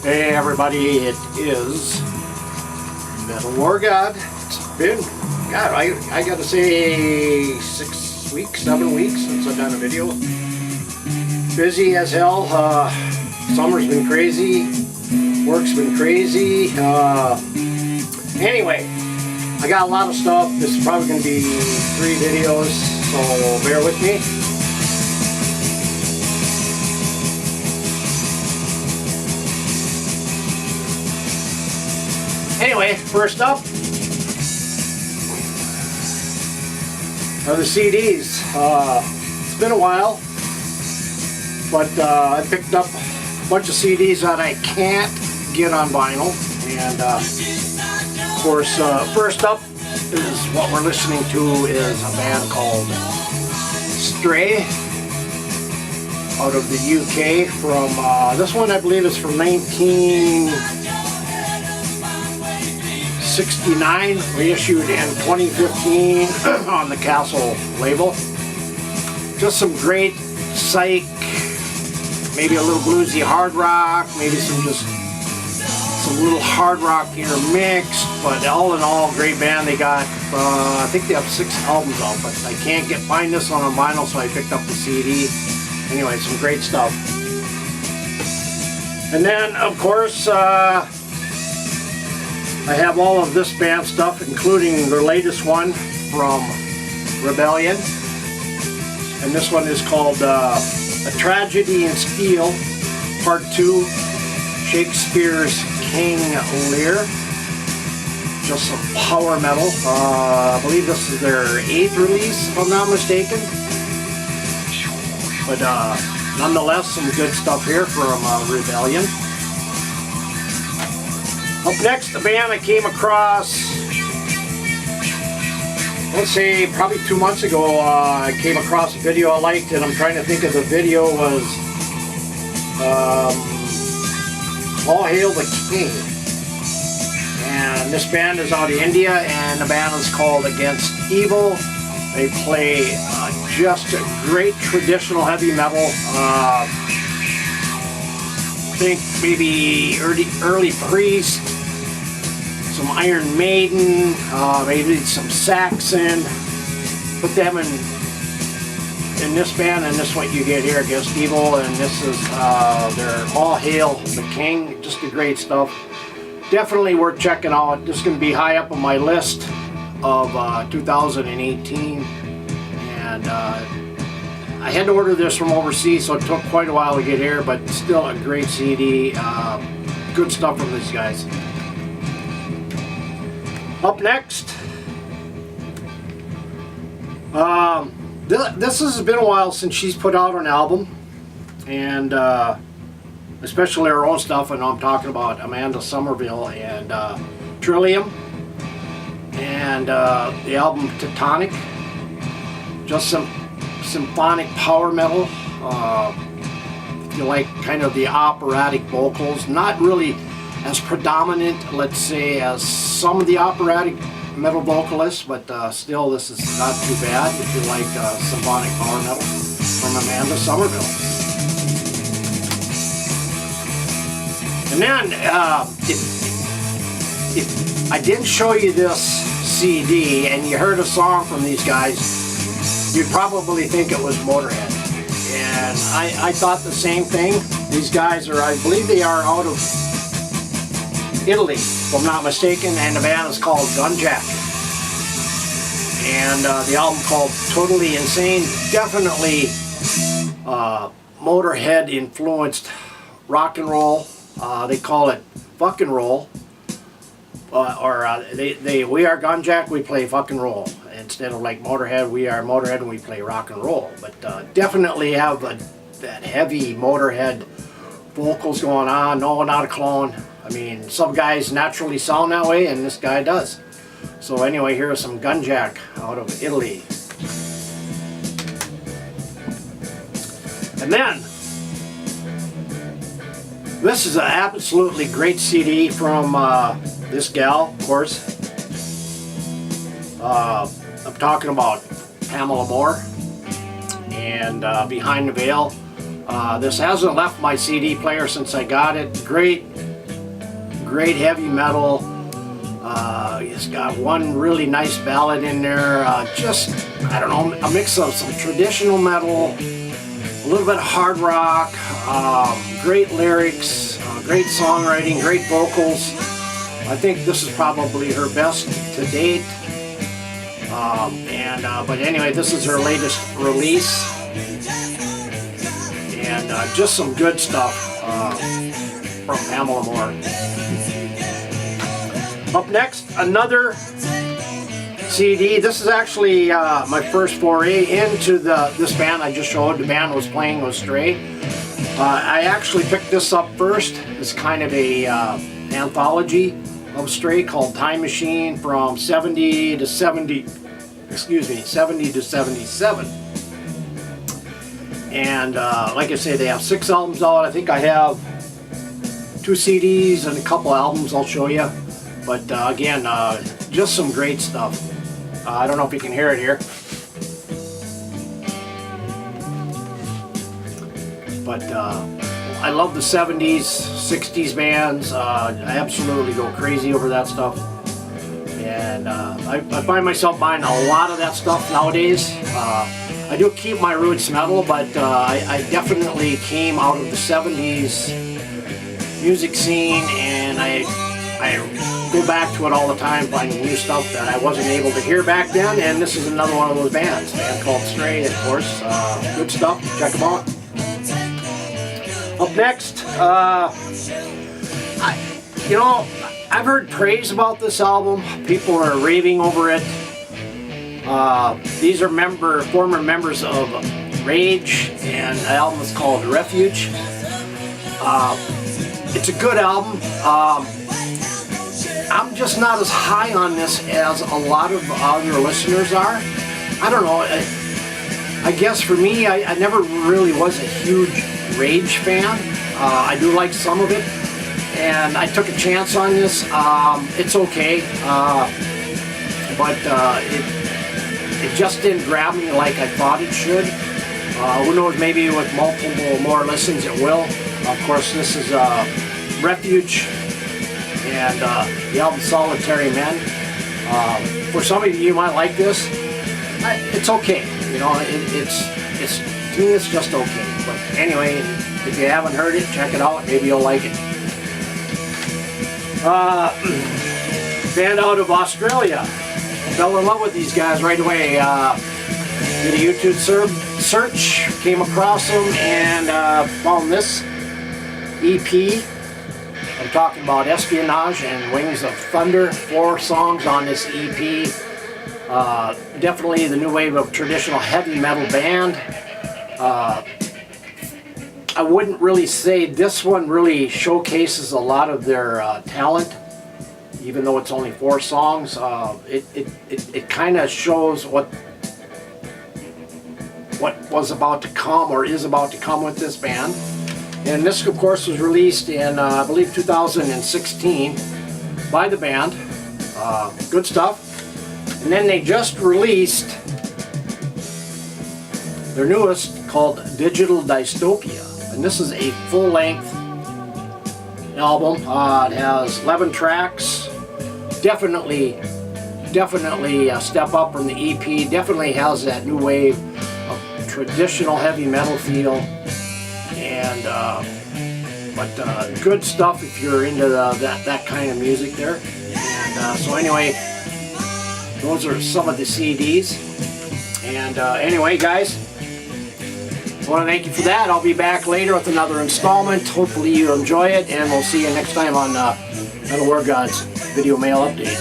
Hey everybody, it is Metalwargod. It's been, God, I gotta say 6 weeks, 7 weeks since I've done a video. Busy as hell. Summer's been crazy. Work's been crazy. Anyway, I got a lot of stuff. This is probably gonna be 3 videos, so bear with me. Anyway, first up are the CDs. It's been a while, but I picked up a bunch of CDs that I can't get on vinyl. And of course, first up is what we're listening to is a band called Stray out of the UK. From this one, I believe, is from 1969, reissued in 2015 on the Castle label. Just some great psych, maybe a little bluesy hard rock, maybe some little hard rock intermixed, but all in all, great band. They got, I think they have 6 albums out, but I can't find this one on vinyl, so I picked up the CD. Anyway, some great stuff. And then, of course, I have all of this band stuff, including their latest one from Rebellion. And this one is called A Tragedy in Steel, Part 2, Shakespeare's King Lear. Just some power metal. I believe this is their 8th release, if I'm not mistaken. But nonetheless, some good stuff here from Rebellion. Up next, the band I came across, let's say probably 2 months ago. I came across a video I liked, and I'm trying to think of the video was All Hail the King. And this band is out of India, and the band is called Against Evil. They play just a great traditional heavy metal. Think maybe early Priest, some Iron Maiden, maybe some Saxon. Put them in this band, and this is what you get here, Against Evil, and this is their All Hail the King. Just the great stuff. Definitely worth checking out. This is going to be high up on my list of 2018, and I had to order this from overseas, so it took quite a while to get here, but still a great CD. Good stuff from these guys. Up next, this has been a while since she's put out an album, and especially her own stuff, and I'm talking about Amanda Somerville and Trillium, and the album Teutonic. Just some symphonic power metal. If you like kind of the operatic vocals, not really as predominant, let's say, as some of the operatic metal vocalists, but still, this is not too bad if you like symphonic power metal from Amanda Somerville. And then, if I didn't show you this CD and you heard a song from these guys, you'd probably think it was Motorhead. And I thought the same thing. These guys are, I believe they are out of Italy, if I'm not mistaken, and the band is called Gunjack. And the album called Totally Insane. Definitely Motorhead influenced rock and roll. They call it fucking roll. We are Gunjack, we play fucking roll. Instead of like Motorhead, we are Motorhead and we play rock and roll. But definitely have that heavy Motorhead vocals going on. No, not a clone. I mean, some guys naturally sound that way, and this guy does. So anyway, here is some Gunjack out of Italy. And then, this is an absolutely great CD from this gal, of course. I'm talking about Pamela Moore and Behind the Veil. This hasn't left my CD player since I got it. Great great heavy metal. It's got one really nice ballad in there. Just, I don't know, a mix of some traditional metal, a little bit of hard rock, great lyrics, great songwriting, great vocals. I think this is probably her best to date. But anyway, this is her latest release. And just some good stuff from Pamela Moore. Up next, another CD. This is actually my first foray into this band I just showed. The band was playing was Stray. I actually picked this up first. It's kind of a anthology of Stray called Time Machine from 70 to 77. And like I say, they have 6 albums out. I think I have 2 CDs and a couple albums I'll show you. But again, just some great stuff. I don't know if you can hear it here. But I love the 70s, 60s bands. I absolutely go crazy over that stuff. And I find myself buying a lot of that stuff nowadays. I do keep my roots metal, but I definitely came out of the 70s music scene, and I go back to it all the time, finding new stuff that I wasn't able to hear back then. And this is another one of those bands, a band called Stray, of course. Good stuff. Check them out. Up next, I've heard praise about this album. People are raving over it. These are former members of Rage, and the album is called Refuge. It's a good album. I'm just not as high on this as a lot of other listeners are. I don't know. I guess for me, I never really was a huge Rage fan. I do like some of it, and I took a chance on this. It's okay, but it just didn't grab me like I thought it should. Who knows, maybe with multiple more listens it will. Of course, this is Refuge, and the album Solitary Men. For some of you might like this. It's okay, it's to me it's just okay. But anyway, if you haven't heard it, check it out. Maybe you'll like it. Band out of Australia. Fell in love with these guys right away. Did a YouTube search, came across them, and found this EP. I'm talking about Espionage and Wings of Thunder. 4 songs on this EP. Definitely the new wave of traditional heavy metal band. I wouldn't really say this one really showcases a lot of their talent, even though it's only 4 songs. It kind of shows what was about to come or is about to come with this band. And this, of course, was released in, I believe, 2016 by the band. Good stuff. And then they just released their newest, called Digital Dystopia. And this is a full-length album. It has 11 tracks. Definitely a step up from the EP. Definitely has that new wave of traditional heavy metal feel. And but good stuff if you're into that kind of music there. And so anyway, those are some of the CDs. And anyway, guys, I want to thank you for that. I'll be back later with another installment. Hopefully you enjoy it, and we'll see you next time on Metalwargod's Video Mail Update.